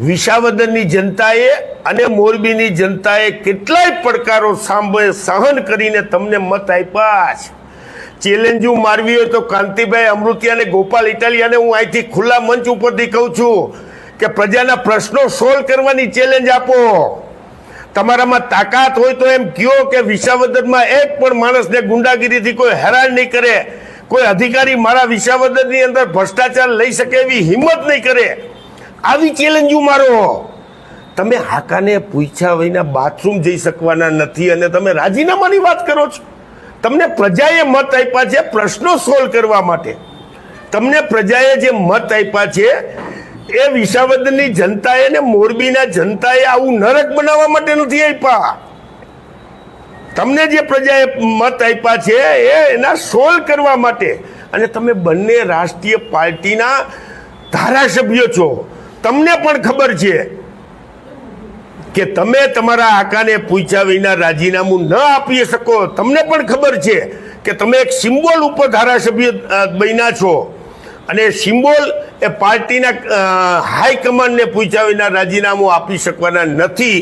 વિસાવદરની જનતાએ અને મોરબીની જનતાએ કેટલાય પડકારો સાંભળે સહન કરીને તમને મત આપ્યા છે. ચેલેન્જો મારવી હોય તો કાંતિભાઈ અમૃતિયા અને ગોપાલ ઇટાલિયાને હું અહીંથી ખુલ્લા મંચ ઉપરથી કહું છું કે પ્રજાના પ્રશ્નો સોલ્વ કરવાની ચેલેન્જ આપો. તમારામાં તાકાત હોય તો એમ કહો કે વિસાવદરમાં એક પણ માણસને ગુંડાગીરીથી કોઈ હેરાન નહીં કરે, કોઈ અધિકારી મારા વિસાવદરની અંદર ભ્રષ્ટાચાર લઈ શકે એવી હિંમત નહીં કરે. આવી ચેલેન્જો મારો. તમે હાકાને પૂછ્યા વિના બાથરૂમ જઈ શકવાના નથી અને તમે રાજીનામાની વાત કરો છો. તમને પ્રજાએ મત આપ્યા છે પ્રશ્નો સોલ્વ કરવા માટે. તમને પ્રજાએ જે મત આપ્યા છે એ વિસાવદરની જનતાએ ને મોરબીના જનતાએ આવું નરક બનાવવા માટે નથી આપ્યા. તમને જે પ્રજાએ મત આપ્યા છે એના સોલ્વ કરવા માટે. અને તમે બંને રાષ્ટ્રીય પાર્ટીના ધારાસભ્યો છો. તમને પણ ખબર છે કે તમે તમારા આકાને પૂછ્યા વિના રાજીનામું ન આપી શકો. તમને પણ ખબર છે કે તમે એક સિમ્બોલ ઉપર ધારાસભ્ય બન્યા છો અને સિમ્બોલ એ પાર્ટીના હાઈકમાન્ડને પૂછ્યા વિના રાજીનામું આપી શકવાના નથી.